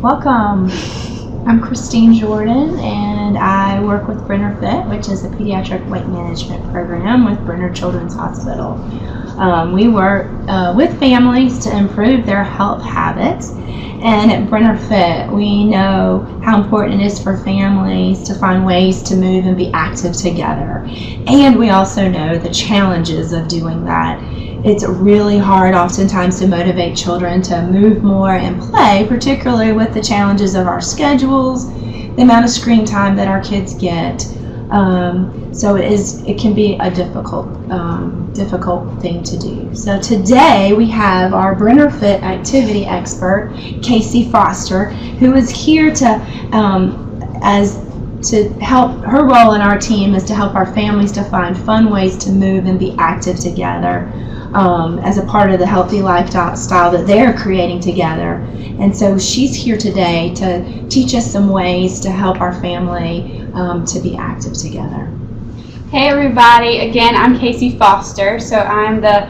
Welcome. I'm Christine Jordan, and I work with Brenner Fit, which is a pediatric weight management program with Brenner Children's Hospital. We work with families to improve their health habits, and at Brenner Fit, we know how important it is for families to find ways to move and be active together. And we also know the challenges of doing that. It's really hard oftentimes to motivate children to move more and play, particularly with the challenges of our schedules, the amount of screen time that our kids get. So it can be a difficult thing to do. So today we have our Brenner Fit activity expert, Casey Foster, who is here to help. Her role in our team is to help our families to find fun ways to move and be active together. As a part of the healthy lifestyle that they're creating together. And so she's here today to teach us some ways to help our family to be active together. Hey everybody, again I'm Casey Foster, so I'm the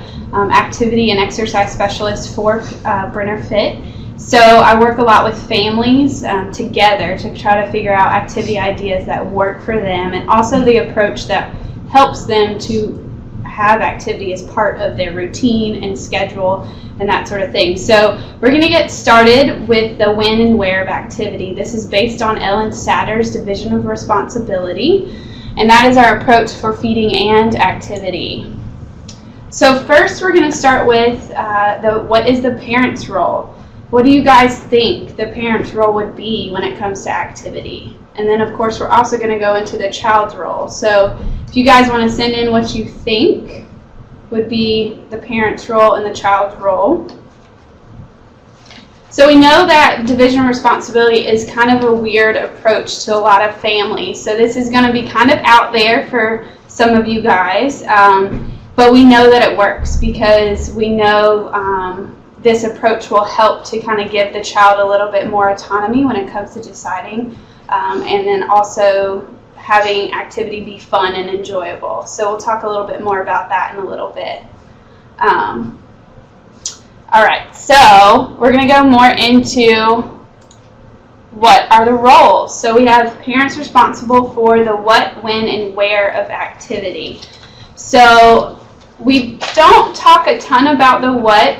activity and exercise specialist for Brenner Fit. So I work a lot with families together to try to figure out activity ideas that work for them, and also the approach that helps them to have activity as part of their routine and schedule and that sort of thing. So we're going to get started with the when and where of activity. This is based on Ellen Satter's division of responsibility, and that is our approach for feeding and activity. So first we're going to start with what is the parent's role? What do you guys think the parent's role would be when it comes to activity? And then of course we're also going to go into the child's role. So if you guys want to send in what you think would be the parent's role and the child's role. So we know that division of responsibility is kind of a weird approach to a lot of families. So this is going to be kind of out there for some of you guys, but we know that it works because we know this approach will help to kind of give the child a little bit more autonomy when it comes to deciding, and then also having activity be fun and enjoyable. So we'll talk a little bit more about that in a little bit. All right, so we're going to go more into what are the roles. So we have parents responsible for the what, when, and where of activity. So we don't talk a ton about the what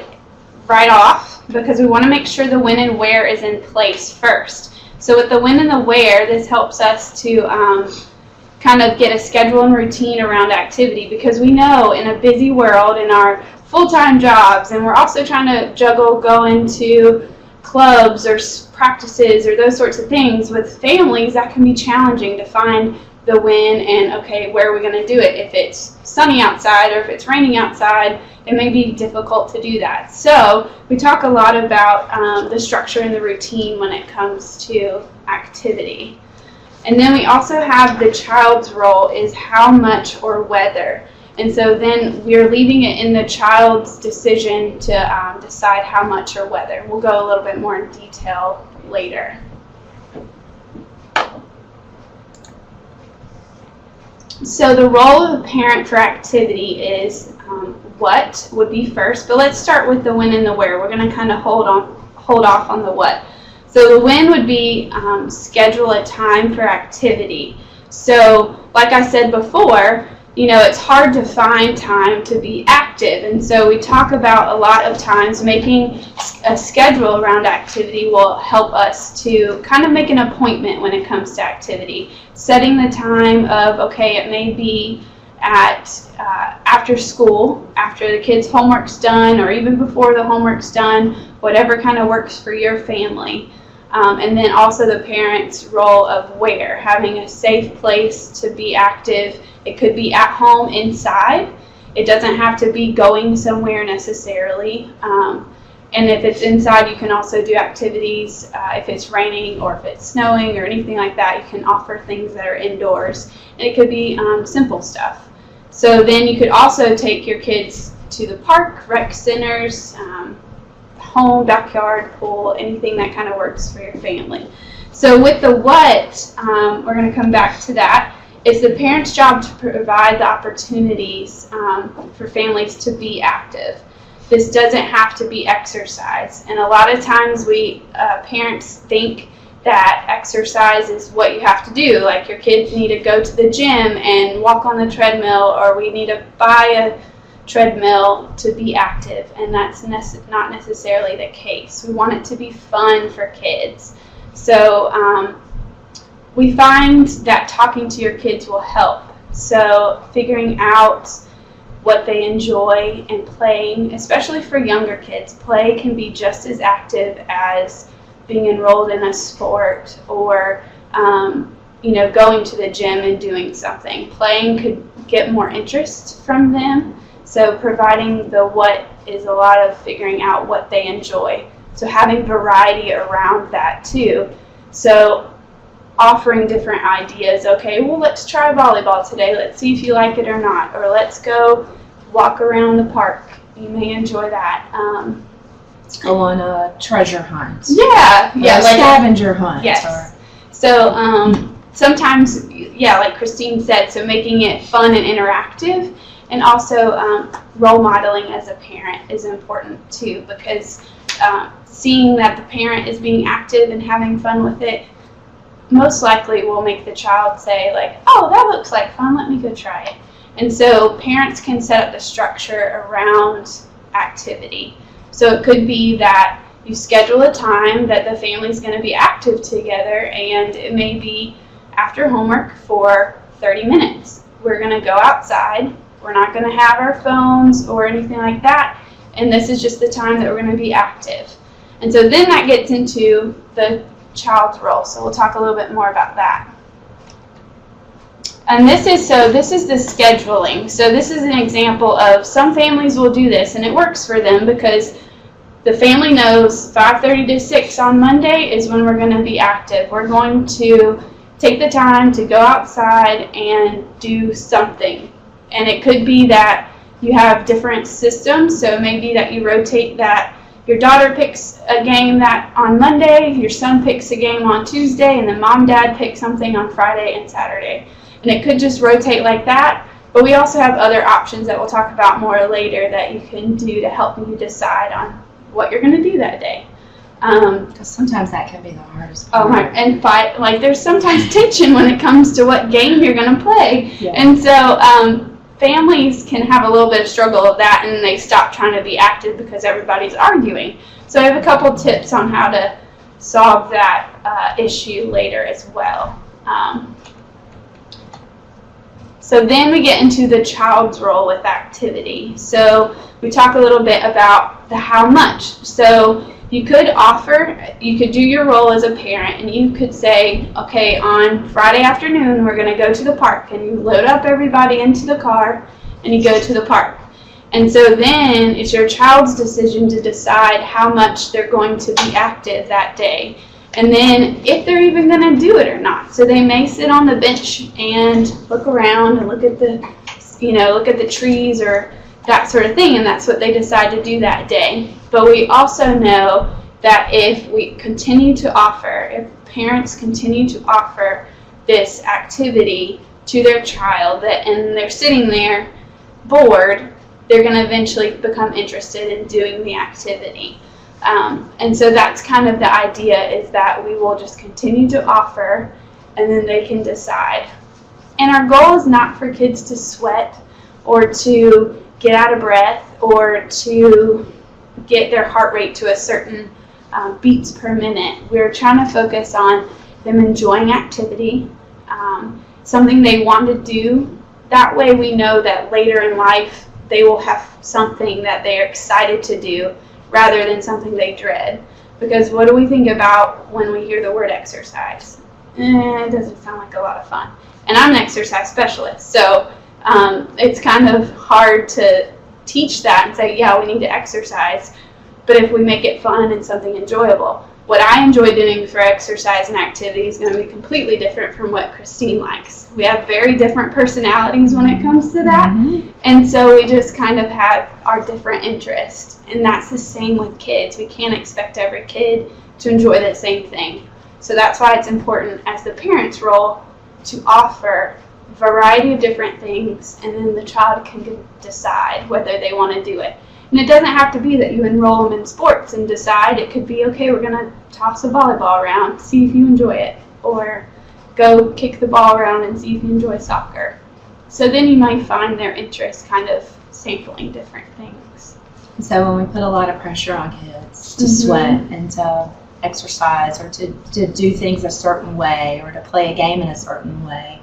right off because we want to make sure the when and where is in place first. So with the when and the where, this helps us to kind of get a schedule and routine around activity, because we know in a busy world, in our full-time jobs, and we're also trying to juggle going to clubs or practices or those sorts of things with families, that can be challenging to find the when and, okay, where are we going to do it? If it's sunny outside or if it's raining outside, it may be difficult to do that. So we talk a lot about the structure and the routine when it comes to activity. And then we also have the child's role is how much or whether. And so then we're leaving it in the child's decision to decide how much or whether. We'll go a little bit more in detail later. So the role of the parent for activity is what would be first, but let's start with the when and the where. We're going to kind of hold off on the what. So the when would be schedule a time for activity. So like I said before, you know, it's hard to find time to be active, and so we talk about a lot of times making a schedule around activity will help us to kind of make an appointment when it comes to activity. Setting the time of, okay, it may be at after school, after the kids' homework's done, or even before the homework's done, whatever kind of works for your family. And then also the parent's role of where, having a safe place to be active. It could be at home inside. It doesn't have to be going somewhere necessarily. And if it's inside, you can also do activities. If it's raining or if it's snowing or anything like that, you can offer things that are indoors. And it could be simple stuff. So then you could also take your kids to the park, rec centers, home, backyard, pool, anything that kind of works for your family. So with the what, we're going to come back to that. It's the parent's job to provide the opportunities for families to be active. this doesn't have to be exercise. And a lot of times we parents think that exercise is what you have to do. Like your kids need to go to the gym and walk on the treadmill, or we need to buy a treadmill to be active, and that's not necessarily the case. We want it to be fun for kids. So we find that talking to your kids will help. So figuring out what they enjoy and playing, especially for younger kids. Play can be just as active as being enrolled in a sport or going to the gym and doing something. Playing could get more interest from them. So providing the what is a lot of figuring out what they enjoy. So having variety around that too. So offering different ideas. Okay, well, let's try volleyball today. Let's see if you like it or not. Or let's go walk around the park. You may enjoy that. Go on a treasure hunt. Yeah, like scavenger hunt. Yes. So sometimes, like Christine said, so making it fun and interactive, and also role modeling as a parent is important too, because seeing that the parent is being active and having fun with it most likely will make the child say, like, oh, that looks like fun, let me go try it. And so parents can set up the structure around activity. So it could be that you schedule a time that the family's going to be active together, and it may be after homework for 30 minutes. We're going to go outside. We're not going to have our phones or anything like that, and this is just the time that we're going to be active. And so then that gets into the child's role. So we'll talk a little bit more about that. And this is the scheduling. So this is an example of some families will do this, and it works for them because the family knows 5:30 to 6 on Monday is when we're going to be active. We're going to take the time to go outside and do something. And it could be that you have different systems. So maybe that you rotate that your daughter picks a game that on Monday, your son picks a game on Tuesday, and then mom, dad pick something on Friday and Saturday. And it could just rotate like that. But we also have other options that we'll talk about more later that you can do to help you decide on what you're going to do that day. Because sometimes that can be the hardest part. Oh my! And fight, like there's sometimes tension when it comes to what game you're going to play. Yeah. And so families can have a little bit of struggle of that, and they stop trying to be active because everybody's arguing. So I have a couple tips on how to solve that issue later as well. So then we get into the child's role with activity. So we talk a little bit about the how much. So you could do your role as a parent, and you could say, okay, on Friday afternoon, we're going to go to the park, and you load up everybody into the car, and you go to the park. And so then it's your child's decision to decide how much they're going to be active that day. And then if they're even going to do it or not. So they may sit on the bench and look around and look at the trees or that sort of thing, and that's what they decide to do that day. But we also know that if parents continue to offer this activity to their child, and they're sitting there bored, they're going to eventually become interested in doing the activity. And so that's kind of the idea, is that we will just continue to offer, and then they can decide. And our goal is not for kids to sweat or to get out of breath or to get their heart rate to a certain beats per minute. We're trying to focus on them enjoying activity, something they want to do. That way we know that later in life they will have something that they're excited to do rather than something they dread. Because what do we think about when we hear the word exercise? It doesn't sound like a lot of fun. And I'm an exercise specialist, so it's kind of hard to teach that and say, yeah, we need to exercise, but if we make it fun and something enjoyable. What I enjoy doing for exercise and activity is going to be completely different from what Christine likes. We have very different personalities when it comes to that, and so we just kind of have our different interests, and that's the same with kids. We can't expect every kid to enjoy the same thing. So that's why it's important as the parent's role to offer a variety of different things, and then the child can decide whether they want to do it. And it doesn't have to be that you enroll them in sports and decide. It could be, okay, we're going to toss a volleyball around, see if you enjoy it, or go kick the ball around and see if you enjoy soccer. So then you might find their interest kind of sampling different things. So when we put a lot of pressure on kids to sweat and to exercise or to do things a certain way or to play a game in a certain way,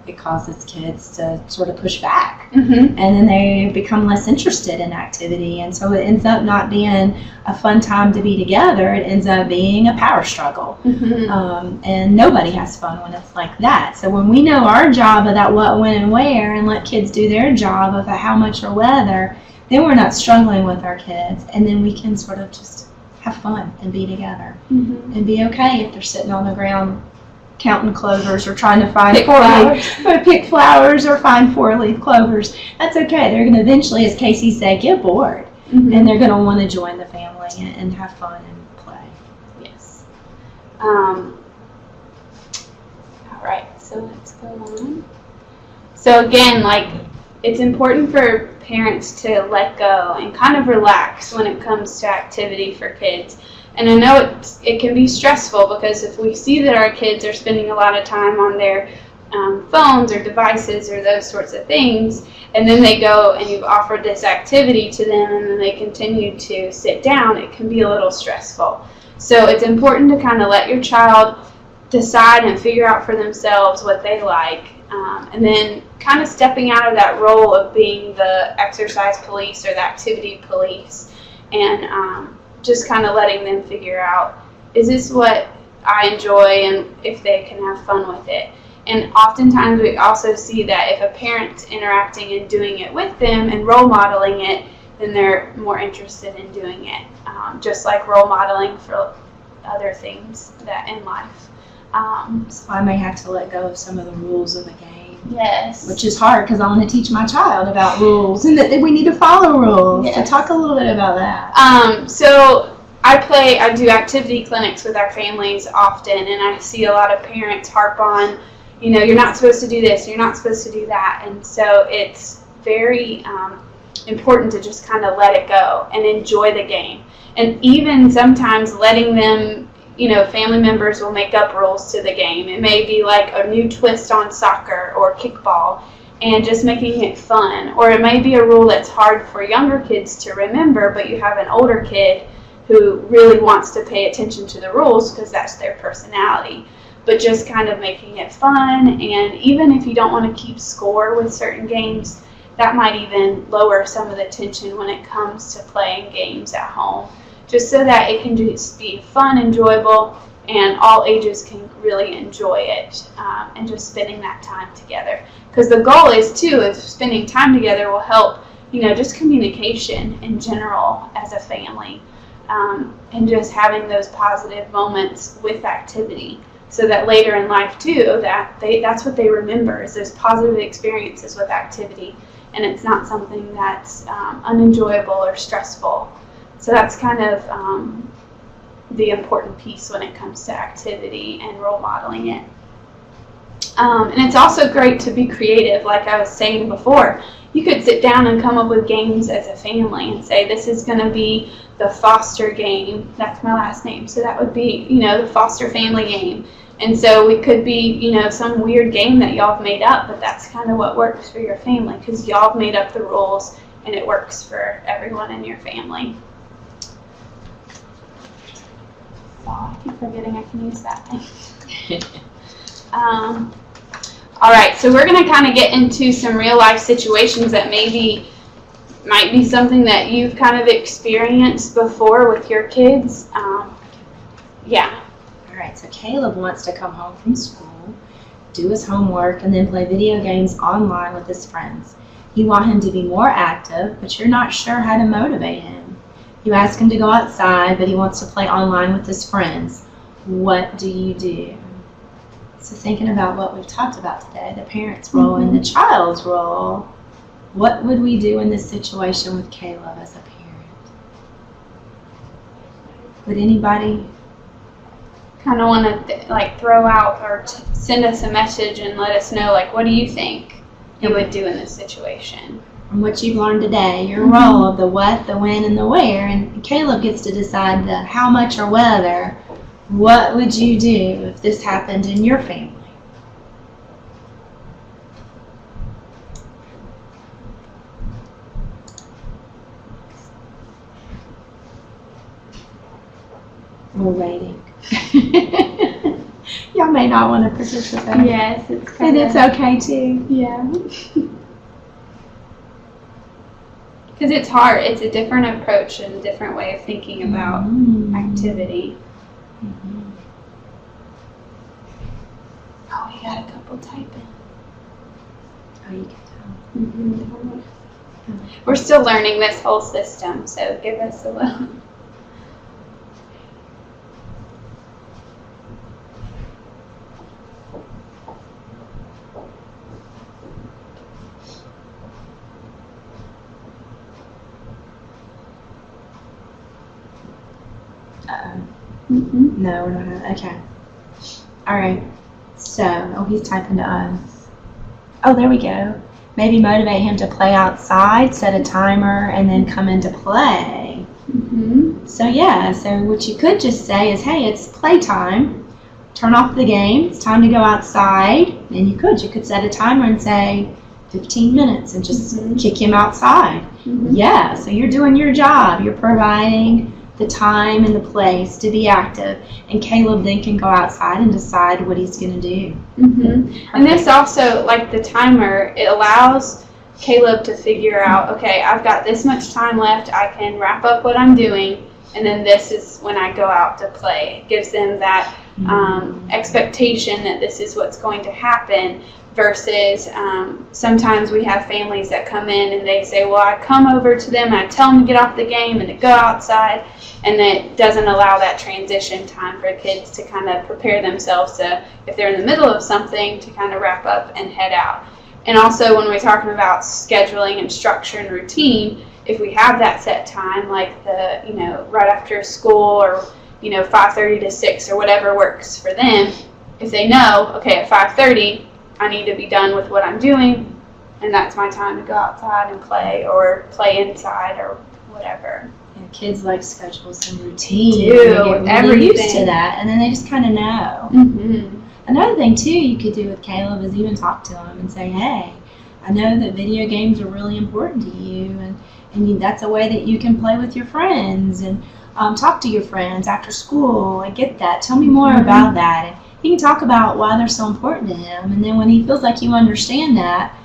it causes kids to sort of push back. And then they become less interested in activity. And so it ends up not being a fun time to be together. It ends up being a power struggle. And nobody has fun when it's like that. So when we know our job about what, when, and where and let kids do their job of how much or whether, then we're not struggling with our kids. And then we can sort of just have fun and be together and be okay if they're sitting on the ground counting clovers or trying to find pick flowers or find 4-leaf clovers. That's okay. They're going to eventually, as Casey said, get bored, and they're going to want to join the family and have fun and play. Yes. All right. So let's go on. So again, like, it's important for parents to let go and kind of relax when it comes to activity for kids. And I know it can be stressful because if we see that our kids are spending a lot of time on their phones or devices or those sorts of things, and then they go and you've offered this activity to them and then they continue to sit down, it can be a little stressful. So it's important to kind of let your child decide and figure out for themselves what they like, and then kind of stepping out of that role of being the exercise police or the activity police, and just kind of letting them figure out, is this what I enjoy, and if they can have fun with it. And oftentimes we also see that if a parent's interacting and doing it with them and role modeling it, then they're more interested in doing it, just like role modeling for other things that in life. So I may have to let go of some of the rules of the game. Yes. Which is hard because I want to teach my child about rules and that we need to follow rules. Yes. So talk a little bit about that. So I do activity clinics with our families often, and I see a lot of parents harp on, you're not supposed to do this, you're not supposed to do that. And so it's very important to just kind of let it go and enjoy the game. And even sometimes letting them, family members will make up rules to the game. It may be like a new twist on soccer or kickball, and just making it fun. Or it may be a rule that's hard for younger kids to remember, but you have an older kid who really wants to pay attention to the rules because that's their personality. But just kind of making it fun, and even if you don't want to keep score with certain games, that might even lower some of the tension when it comes to playing games at home, just so that it can just be fun, enjoyable, and all ages can really enjoy it, and just spending that time together. Because the goal is, too, is spending time together will help, just communication in general as a family, and just having those positive moments with activity, so that later in life, too, that's what they remember, is those positive experiences with activity, and it's not something that's unenjoyable or stressful. So that's kind of the important piece when it comes to activity and role modeling it. And it's also great to be creative, like I was saying before. You could sit down and come up with games as a family and say, this is going to be the Foster game. That's my last name. So that would be, the Foster family game. And so it could be, some weird game that y'all have made up, but that's kind of what works for your family because y'all have made up the rules and it works for everyone in your family. I keep forgetting I can use that thing. All right, so we're going to kind of get into some real life situations that might be something that you've kind of experienced before with your kids. Yeah. All right, so Caleb wants to come home from school, do his homework, and then play video games online with his friends. You want him to be more active, but you're not sure how to motivate him. You ask him to go outside, but he wants to play online with his friends. What do you do? So thinking about what we've talked about today, the parent's role and the child's role, what would we do in this situation with Caleb as a parent? Would anybody kind of want to throw out or send us a message and let us know, what do you think you would do in this situation? from what you've learned today, your role of the what, the when, and the where, and Caleb gets to decide the how much or whether. What would you do if this happened in your family? We're waiting. Y'all may not want to participate. Yes, And it's okay too. Yeah. Because it's hard. It's a different approach and a different way of thinking about activity. Oh, we got a couple typing. Oh, you can tell. We're still learning this whole system, so give us a little. No, we're not. Okay. All right. So, he's typing to us. Oh, there we go. Maybe motivate him to play outside, set a timer, and then come into play. So, yeah. So, what you could just say is, hey, it's playtime. Turn off the game. It's time to go outside. And you could set a timer and say 15 minutes and just kick him outside. Yeah. So, you're doing your job. You're providing the time and the place to be active, and Caleb then can go outside and decide what he's going to do. And this also, like the timer, it allows Caleb to figure out, okay, I've got this much time left, I can wrap up what I'm doing, and then this is when I go out to play. It gives them that expectation that this is what's going to happen, versus sometimes we have families that come in and they say, well, I come over to them and I tell them to get off the game and to go outside, and it doesn't allow that transition time for kids to kind of prepare themselves to, if they're in the middle of something, to kind of wrap up and head out. And also when we're talking about scheduling and structure and routine, if we have that set time, like the, right after school, or 5:30 to 6 or whatever works for them, if they know, okay, at 5:30 I need to be done with what I'm doing, and that's my time to go outside and play, or play inside, or whatever. And kids like schedules and routine. They do. They're really used to that, and then they just kind of know. Another thing too you could do with Caleb is even talk to him and say, hey, I know that video games are really important to you, and that's a way that you can play with your friends, and talk to your friends after school. I get that. Tell me more about that. And he can talk about why they're so important to him, and then when he feels like you understand that,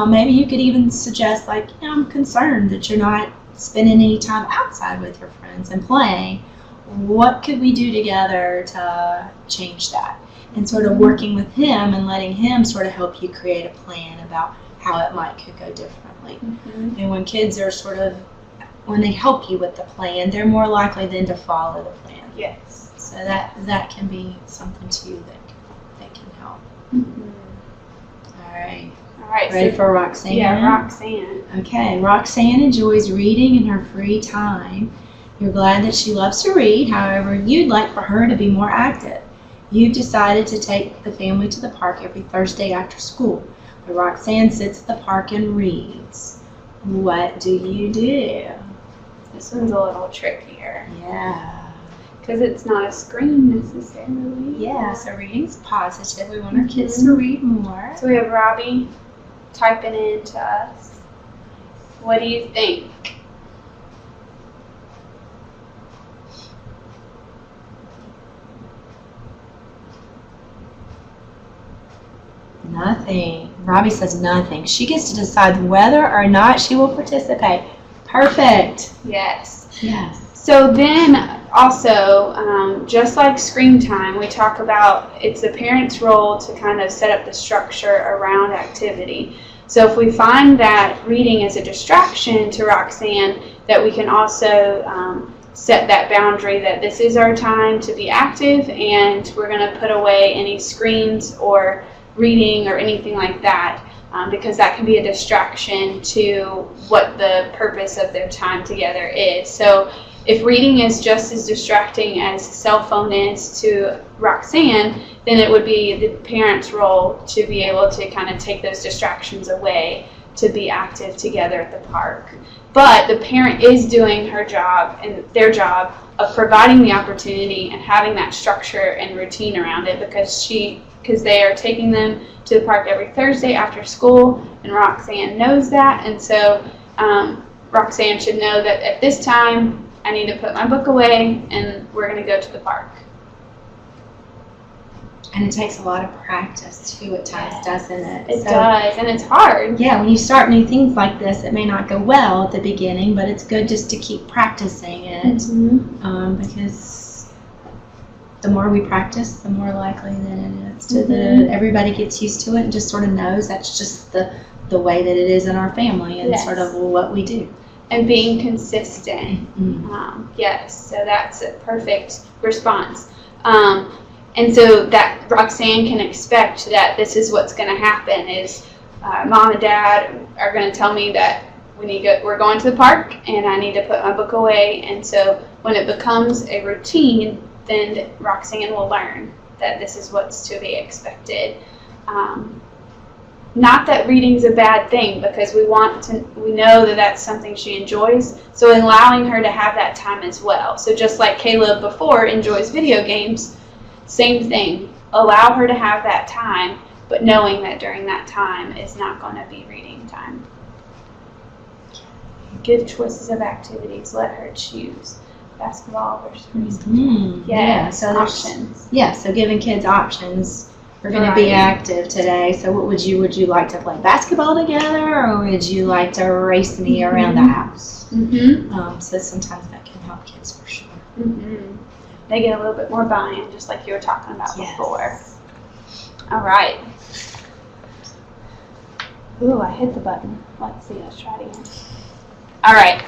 maybe you could even suggest, like, I'm concerned that you're not spending any time outside with your friends and playing. What could we do together to change that? And sort of working with him and letting him sort of help you create a plan about how it could go differently. And when kids are when they help you with the plan, they're more likely then to follow the plan. Yes. So that can be something too that can help. All right. Ready for Roxanne? Yeah, Roxanne. Okay, Roxanne enjoys reading in her free time. You're glad that she loves to read, however, you'd like for her to be more active. You've decided to take the family to the park every Thursday after school. But Roxanne sits at the park and reads. What do you do? This one's a little trickier. Yeah. Because it's not a screen necessarily. Yeah, so reading's positive. We want our kids to read more. So we have Robbie typing in to us. What do you think? Nothing. Robbie says nothing. She gets to decide whether or not she will participate. Perfect. Yes. Yes. So then also, just like screen time, we talk about it's the parent's role to kind of set up the structure around activity. So if we find that reading is a distraction to Roxanne, that we can also set that boundary that this is our time to be active, and we're going to put away any screens or reading or anything like that, because that can be a distraction to what the purpose of their time together is. So if reading is just as distracting as cell phone is to Roxanne, then it would be the parent's role to be able to kind of take those distractions away to be active together at the park. But the parent is doing her job and their job of providing the opportunity and having that structure and routine around it, because they are taking them to the park every Thursday after school, and Roxanne knows that. And so Roxanne should know that at this time I need to put my book away and we're going to go to the park. And it takes a lot of practice too at times, doesn't it? It does, and it's hard. Yeah, when you start new things like this, it may not go well at the beginning, but it's good just to keep practicing it, because the more we practice, the more likely that it is to that everybody gets used to it and just sort of knows that's just the way that it is in our family and sort of what we do. And being consistent. Yes, so that's a perfect response. And so that Roxanne can expect that this is what's going to happen is mom and dad are going to tell me that we're going to the park and I need to put my book away. And so when it becomes a routine, then Roxanne will learn that this is what's to be expected. Not that reading's a bad thing, because we know that that's something she enjoys. So allowing her to have that time as well. So just like Caleb before enjoys video games, same thing. Allow her to have that time, but knowing that during that time is not going to be reading time. Give choices of activities. Let her choose. Basketball versus preschool. So there's options. So giving kids options. We're going to be active today. So what would you like to play basketball together, or would you like to race me around the house? So sometimes that can help kids for sure. They get a little bit more buy-in, just like you were talking about before. All right. Ooh, I hit the button. Let's see. Let's try it again. All right.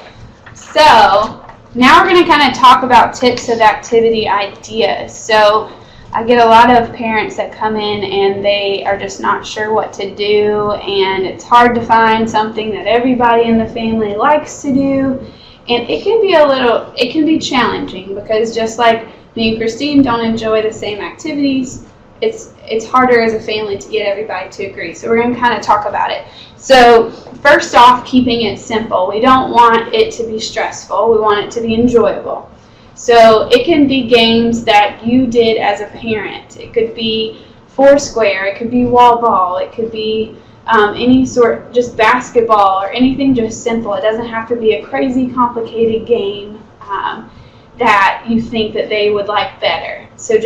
So now we're going to kind of talk about tips of activity ideas. So I get a lot of parents that come in and they are just not sure what to do, and it's hard to find something that everybody in the family likes to do. And it can be challenging, because just like me and Christine don't enjoy the same activities, it's harder as a family to get everybody to agree. So we're going to kind of talk about it. So first off, keeping it simple. We don't want it to be stressful. We want it to be enjoyable. So it can be games that you did as a parent. It could be Foursquare. It could be wall ball. It could be any sort, just basketball or anything just simple. It doesn't have to be a crazy complicated game that you think that they would like better. So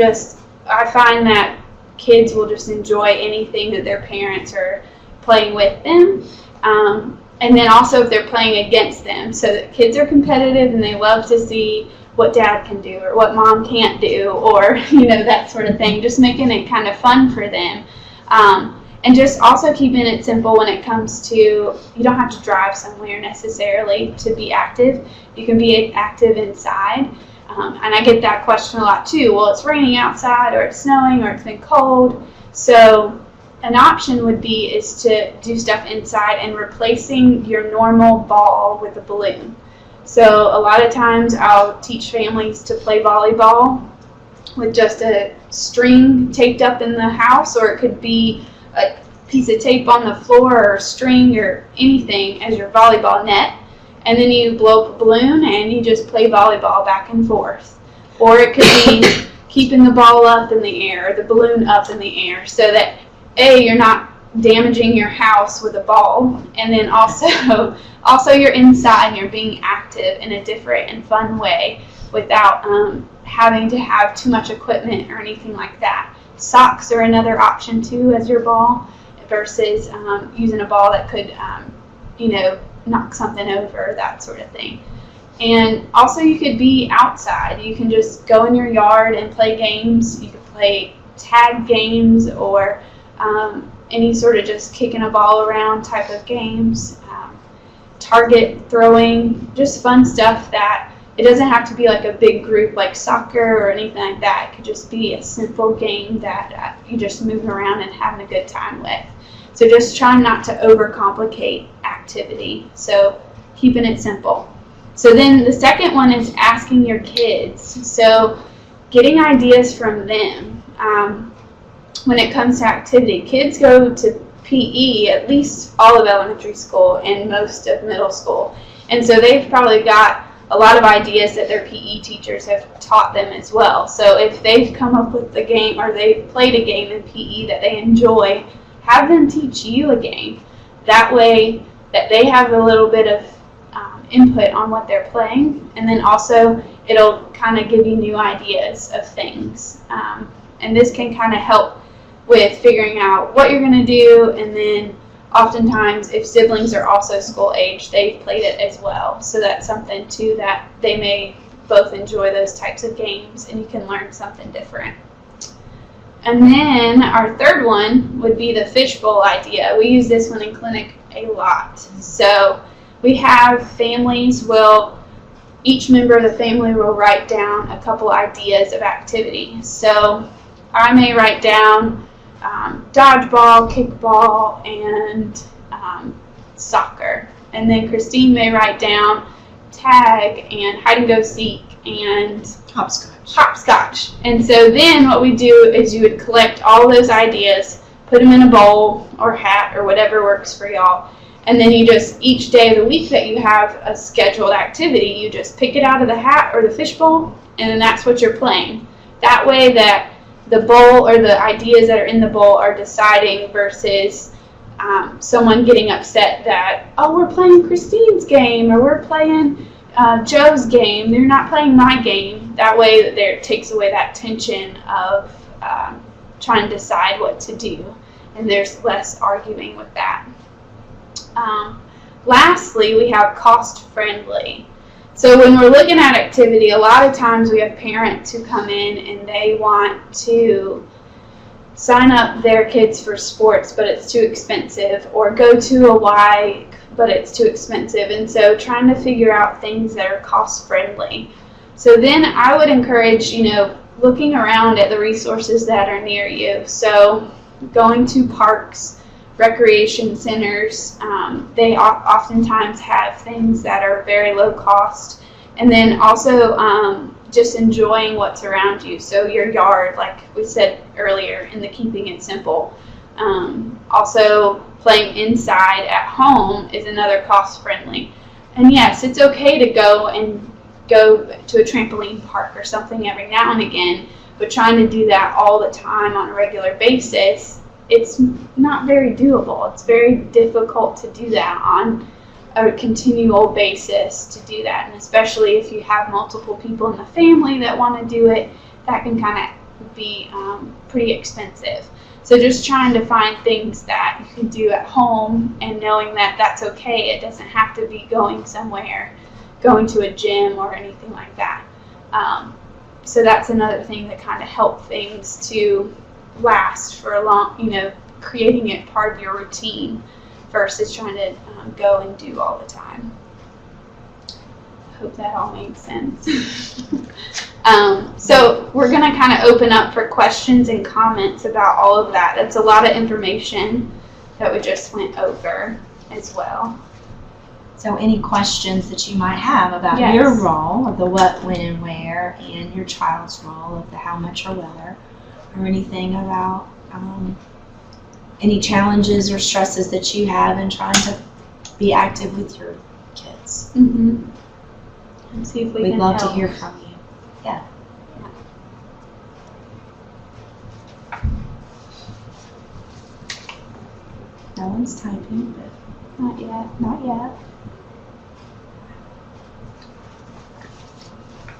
I find that kids will just enjoy anything that their parents are playing with them. And then also if they're playing against them. So that kids are competitive and they love to see what dad can do or what mom can't do, or that sort of thing. Just making it kind of fun for them. And just also keeping it simple when it comes to, you don't have to drive somewhere necessarily to be active. You can be active inside. And I get that question a lot too. Well, it's raining outside, or it's snowing, or it's been cold. So an option would be is to do stuff inside and replacing your normal ball with a balloon. So a lot of times I'll teach families to play volleyball with just a string taped up in the house, or it could be a piece of tape on the floor or string or anything as your volleyball net, and then you blow up a balloon and you just play volleyball back and forth. Or it could be keeping the ball up in the air, or the balloon up in the air, so that you're not damaging your house with a ball, and then also you're inside and you're being active in a different and fun way without having to have too much equipment or anything like that. Socks are another option too as your ball, versus using a ball that could knock something over, that sort of thing. And also you could be outside. You can just go in your yard and play games. You could play tag games, or any sort of just kicking a ball around type of games. Target throwing, just fun stuff that it doesn't have to be like a big group like soccer or anything like that. It could just be a simple game that you just move around and having a good time with. So just trying not to overcomplicate activity. So keeping it simple. So then the second one is asking your kids. So getting ideas from them. When it comes to activity, kids go to PE at least all of elementary school and most of middle school. And so they've probably got a lot of ideas that their PE teachers have taught them as well. So if they've come up with a game or they've played a game in PE that they enjoy, have them teach you a game. That way that they have a little bit of input on what they're playing, and then also it'll kind of give you new ideas of things. And this can kind of help with figuring out what you're going to do, and then oftentimes if siblings are also school age, they've played it as well. So that's something too that they may both enjoy those types of games, and you can learn something different. And then our third one would be the fishbowl idea. We use this one in clinic a lot. So we have families each member of the family will write down a couple ideas of activity. So I may write down dodgeball, kickball, and soccer. And then Christine may write down tag and hide and go seek and hopscotch. And so then what we do is you would collect all those ideas, put them in a bowl or hat or whatever works for y'all. And then you just, each day of the week that you have a scheduled activity, you just pick it out of the hat or the fishbowl, and then that's what you're playing. That way that the bowl or the ideas that are in the bowl are deciding versus someone getting upset that, oh, we're playing Christine's game or we're playing Joe's game. They're not playing my game. That way that it takes away that tension of trying to decide what to do, and there's less arguing with that. Lastly, we have cost-friendly. So when we're looking at activity, a lot of times we have parents who come in and they want to sign up their kids for sports, but it's too expensive, or go to a Y, but it's too expensive. And so trying to figure out things that are cost-friendly. So then I would encourage, looking around at the resources that are near you. So going to parks, recreation centers, they oftentimes have things that are very low cost, and then also just enjoying what's around you. So your yard, like we said earlier in the keeping it simple. Also playing inside at home is another cost friendly. And yes, it's okay to go to a trampoline park or something every now and again, but trying to do that all the time on a regular basis, it's not very doable. It's very difficult to do that on a continual basis to do that. And especially if you have multiple people in the family that want to do it, that can kind of be pretty expensive. So just trying to find things that you can do at home and knowing that that's okay. It doesn't have to be going somewhere, going to a gym or anything like that. So that's another thing that kind of help things to last for a long, creating it part of your routine versus trying to go and do all the time. Hope that all makes sense. So we're going to kind of open up for questions and comments about all of that. That's a lot of information that we just went over as well. So any questions that you might have about Yes. your role of the what, when, and where, and your child's role of the how much or whether, or anything about any challenges or stresses that you have in trying to be active with your kids. Mm-hmm. And see if we We'd can love help. to hear from you. Yeah. No one's typing, but Not yet. not yet.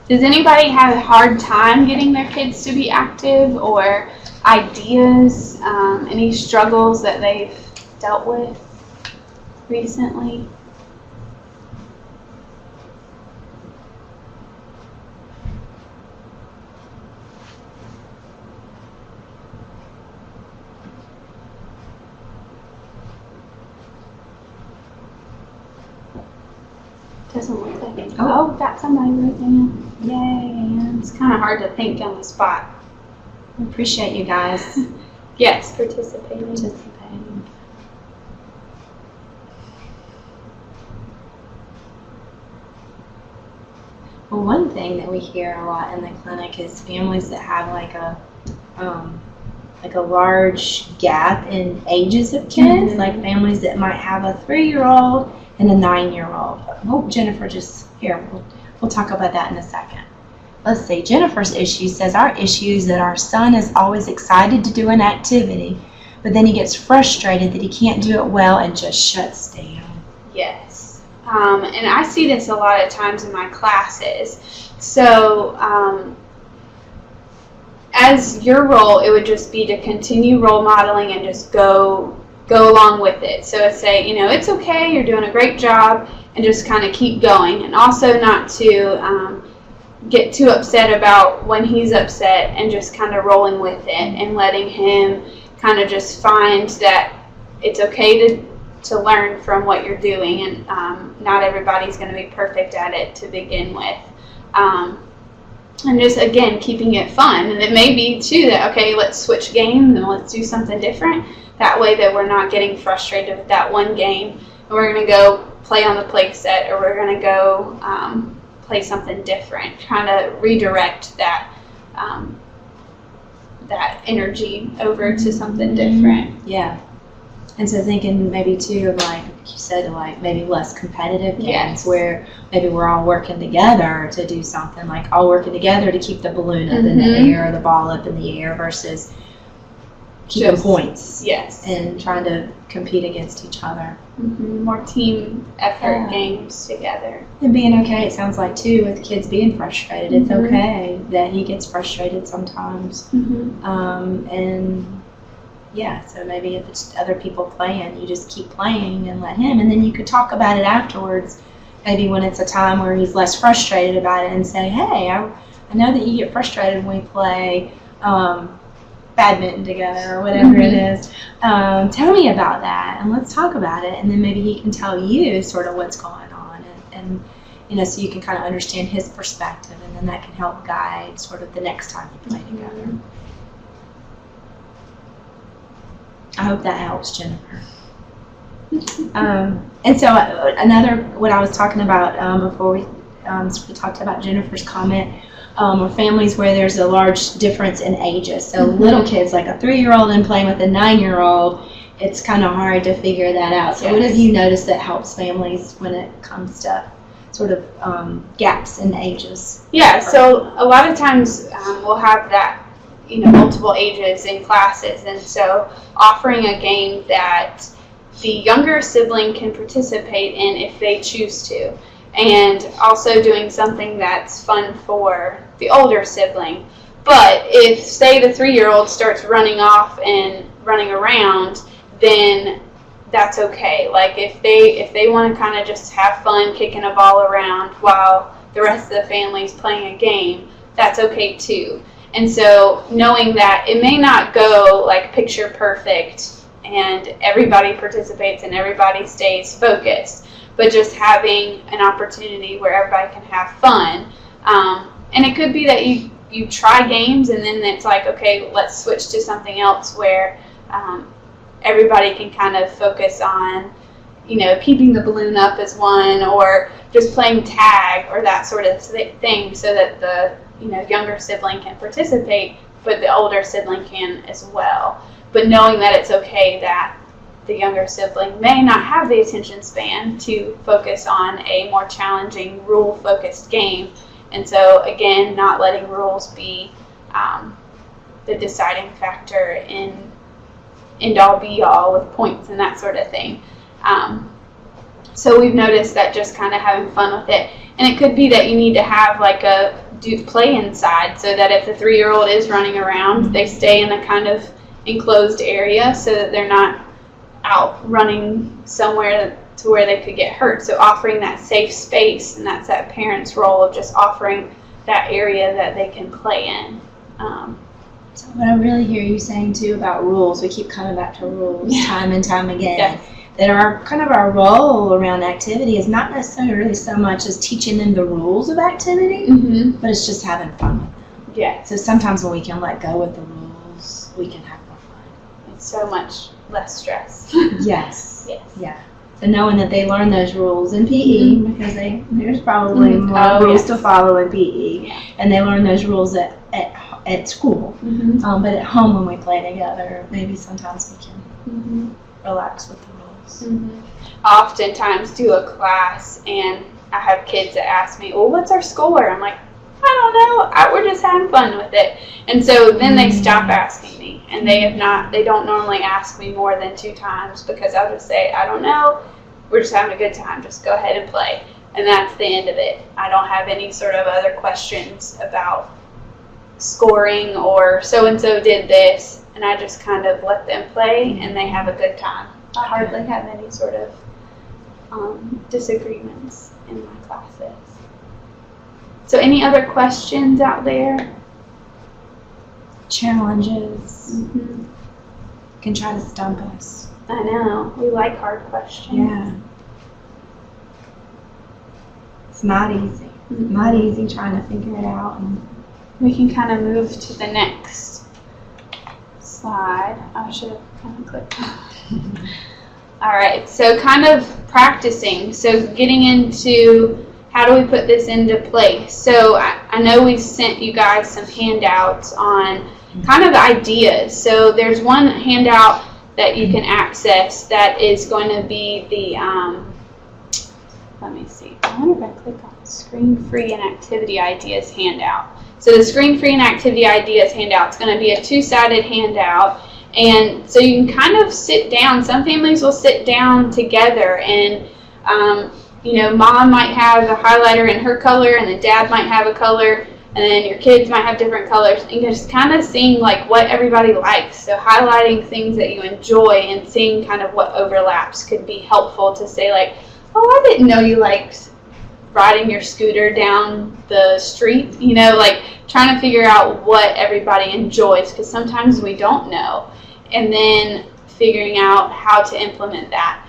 Does anybody have a hard time getting their kids to be active, or ideas, any struggles that they've dealt with recently? Doesn't look like it. Oh, got somebody right there. Yay. It's kind of hard to think on the spot. We appreciate you guys Yes, participating. participating. Well, one thing that we hear a lot in the clinic is families that have like a like a large gap in ages of kids, Mm-hmm. like families that might have a 3-year-old and a 9-year-old. Oh, Jennifer, we'll talk about that in a second. Let's see, Jennifer's issue says, our issue is that our son is always excited to do an activity, but then he gets frustrated that he can't do it well and just shuts down. Yes. And I see this a lot of times in my classes. So, as your role, it would just be to continue role modeling and just go along with it. So say, it's okay, you're doing a great job, and just kind of keep going. And also not to get too upset about when he's upset, and just kind of rolling with it and letting him kind of just find that it's okay to learn from what you're doing, and not everybody's going to be perfect at it to begin with. And just, again, keeping it fun. And it may be, too, that, okay, let's switch games and let's do something different. That way that we're not getting frustrated with that one game, and we're going to go play on the play set, or we're going to go play something different, trying to redirect that that energy over to something different. Yeah. And so thinking maybe too of, like you said, like maybe less competitive games, Yes. where maybe we're all working together to do something, like all working together to keep the balloon up in the air or the ball up in the air, versus keeping Just- points Yes. and trying to compete against each other. More team effort Yeah. games together. And being okay, it sounds like too, with kids being frustrated. It's okay that he gets frustrated sometimes. And yeah, so maybe if it's other people playing, you just keep playing and let him, and then you could talk about it afterwards, maybe when it's a time where he's less frustrated about it, and say, hey, I know that you get frustrated when we play badminton together or whatever it is. Tell me about that, and let's talk about it, and then maybe he can tell you sort of what's going on, and so you can kind of understand his perspective, and then that can help guide sort of the next time you play together. I hope that helps, Jennifer. And so what I was talking about before we sort of talked about Jennifer's comment, are families where there's a large difference in ages. So little kids, like a 3-year-old and playing with a 9-year-old, it's kind of hard to figure that out. So what have you noticed that helps families when it comes to sort of gaps in ages? Yeah, so a lot of times we'll have that, multiple ages in classes, and so offering a game that the younger sibling can participate in if they choose to, and also doing something that's fun for the older sibling. But if, say, the 3-year-old starts running off and running around, then that's okay. Like if they want to kind of just have fun kicking a ball around while the rest of the family's playing a game, that's okay too. And so knowing that it may not go like picture perfect and everybody participates and everybody stays focused, but just having an opportunity where everybody can have fun. And it could be that you try games, and then it's like, okay, let's switch to something else where everybody can kind of focus on, keeping the balloon up as one, or just playing tag or that sort of thing, so that the younger sibling can participate, but the older sibling can as well. But knowing that it's okay that the younger sibling may not have the attention span to focus on a more challenging, rule-focused game. And so, again, not letting rules be the deciding factor in end-all, be-all with points and that sort of thing. So we've noticed that just kind of having fun with it. And it could be that you need to have like a play inside, so that if the 3-year-old is running around, they stay in a kind of enclosed area so that they're not out running somewhere to where they could get hurt. So offering that safe space, and that's that parent's role of just offering that area that they can play in. So what I really hear you saying too about rules, we keep coming back to rules time and time again. Yes. That our role around activity is not necessarily so much as teaching them the rules of activity, but it's just having fun with them. Yeah. So sometimes when we can let go with the rules, we can have more fun. It's so much less stress. Yes. Yes. Yeah. So knowing that they learn those rules in PE, because there's probably more rules to follow in PE, and they learn those rules at at school. But at home when we play together, maybe sometimes we can relax with the rules. I oftentimes do a class and I have kids that ask me, well, what's our score? I'm like, I don't know. We're just having fun with it. And so then they stop asking me, and they don't normally ask me more than 2 times, because I'll just say, I don't know. We're just having a good time. Just go ahead and play. And that's the end of it. I don't have any sort of other questions about scoring or so-and-so did this, and I just kind of let them play and they have a good time. I hardly have any sort of disagreements in my classes. So any other questions out there? Challenges can try to stump us. I know. We like hard questions. Yeah. It's not easy. Not easy trying to figure it out. And we can kind of move to the next slide. I should have kind of clicked. All right, so kind of practicing. So getting into how do we put this into place. So I know we sent you guys some handouts on kind of ideas. So there's one handout that you can access that is going to be the, let me see, I wonder if I click on Screen Free and Activity Ideas handout. So the Screen Free and Activity Ideas handout is going to be a 2-sided handout, and so you can kind of sit down. Some families will sit down together, and you know, mom might have a highlighter in her color, and then dad might have a color, and then your kids might have different colors, and you're just kind of seeing like what everybody likes. So highlighting things that you enjoy and seeing kind of what overlaps could be helpful to say like, oh, I didn't know you liked riding your scooter down the street, you know, like trying to figure out what everybody enjoys, because sometimes we don't know, and then figuring out how to implement that.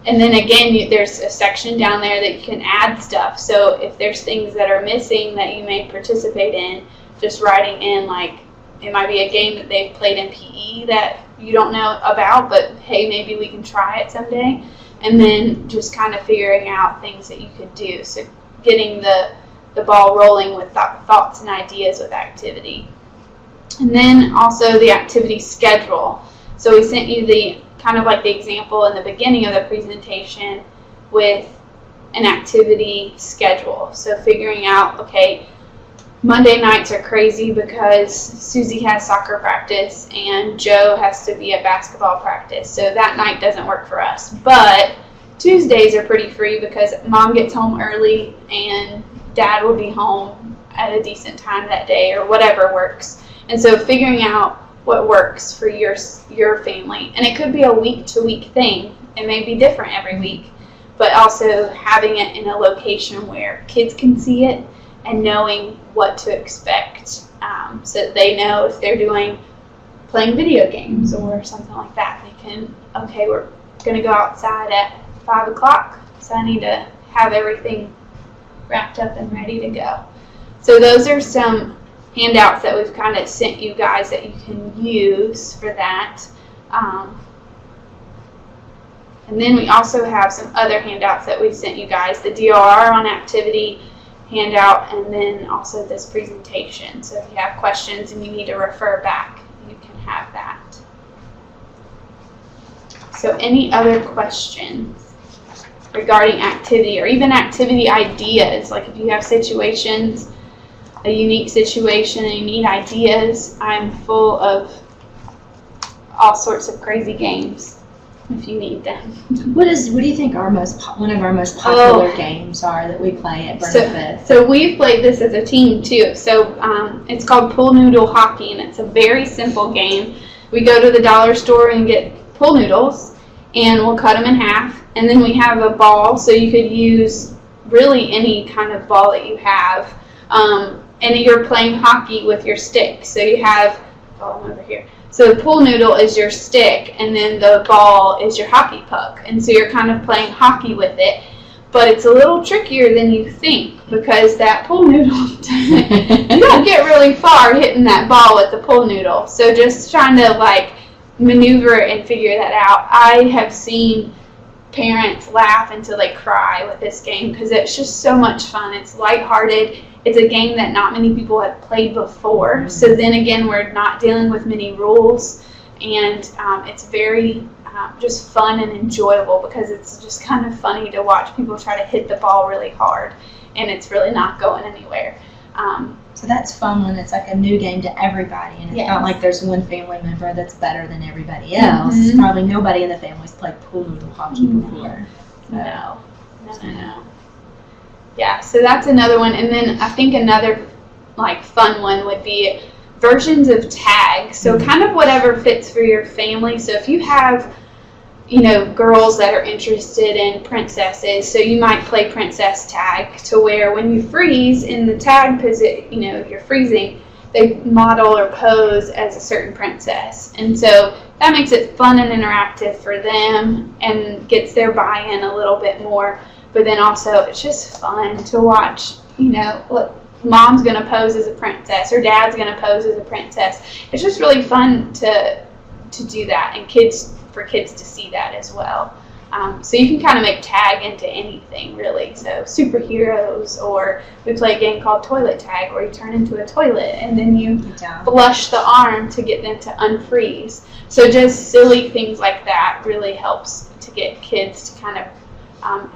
And then again, there's a section down there that you can add stuff. So if there's things that are missing that you may participate in, just writing in, like, it might be a game that they've played in PE that you don't know about, but hey, maybe we can try it someday. And then just kind of figuring out things that you could do. So getting the ball rolling with thoughts and ideas with activity. And then also the activity schedule. So we sent you the kind of like the example in the beginning of the presentation with an activity schedule. So figuring out, okay, Monday nights are crazy because Susie has soccer practice and Joe has to be at basketball practice. So that night doesn't work for us. But Tuesdays are pretty free because mom gets home early and dad will be home at a decent time that day, or whatever works. And so figuring out what works for your family. And it could be a week-to-week thing. It may be different every week. But also having it in a location where kids can see it and knowing what to expect, so that they know if they're playing video games or something like that. They can, okay, we're going to go outside at 5 o'clock, so I need to have everything wrapped up and ready to go. So those are some handouts that we've kind of sent you guys that you can use for that. And then we also have some other handouts that we've sent you guys, the DOR on activity handout, and then also this presentation. So if you have questions and you need to refer back, you can have that. So any other questions regarding activity, or even activity ideas? Like if you have situations, a unique situation, and you need ideas, I'm full of all sorts of crazy games if you need them. What do you think one of our most popular games are that we play at Burnett? So we've played this as a team too. So it's called Pool Noodle Hockey, and it's a very simple game. We go to the dollar store and get pool noodles, and we'll cut them in half, and then we have a ball, so you could use really any kind of ball that you have. And you're playing hockey with your stick. So you have, I'm over here. So the pool noodle is your stick, and then the ball is your hockey puck. And so you're kind of playing hockey with it. But it's a little trickier than you think, because that pool noodle, you don't get really far hitting that ball with the pool noodle. So just trying to like maneuver and figure that out. I have seen parents laugh until they cry with this game because it's just so much fun. It's lighthearted. it's a game that not many people have played before. So then again, we're not dealing with many rules, and it's very just fun and enjoyable because it's just kind of funny to watch people try to hit the ball really hard, and it's really not going anywhere. So that's fun when it's like a new game to everybody, and it's Yes. not like there's one family member that's better than everybody else. Probably nobody in the family's played pool or hockey before. So. No. Yeah, so that's another one. And then I think another like fun one would be versions of tag. So kind of whatever fits for your family. So if you have, you know, girls that are interested in princesses, so you might play princess tag to where when you freeze in the tag position, you know, if you're freezing, they model or pose as a certain princess. And so that makes it fun and interactive for them and gets their buy-in a little bit more. But then also it's just fun to watch, you know, what mom's going to pose as a princess or dad's going to pose as a princess. It's just really fun to do that, and for kids to see that as well. So you can kind of make tag into anything, really. So superheroes, or we play a game called toilet tag where you turn into a toilet and then you flush the arm to get them to unfreeze. So just silly things like that really helps to get kids to kind of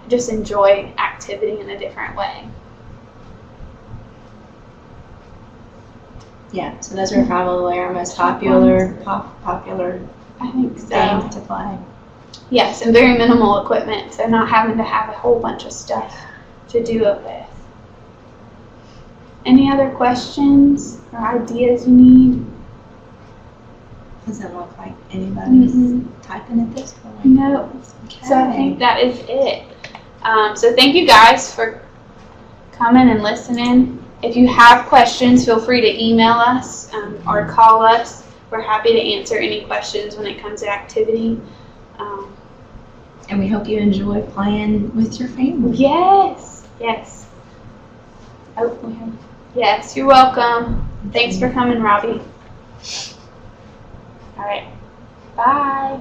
just enjoy activity in a different way. Yeah, so those are probably our most popular I think so. games to play. Yes, and very minimal equipment, so not having to have a whole bunch of stuff to do it with. Any other questions or ideas you need? Doesn't look like anybody's typing at this point. No. Okay. So I think that is it. So thank you guys for coming and listening. If you have questions, feel free to email us or call us. We're happy to answer any questions when it comes to activity. And we hope you enjoy playing with your family. Yes. Oh, yes, you're welcome. Thanks for coming, Robbie. All right. Bye.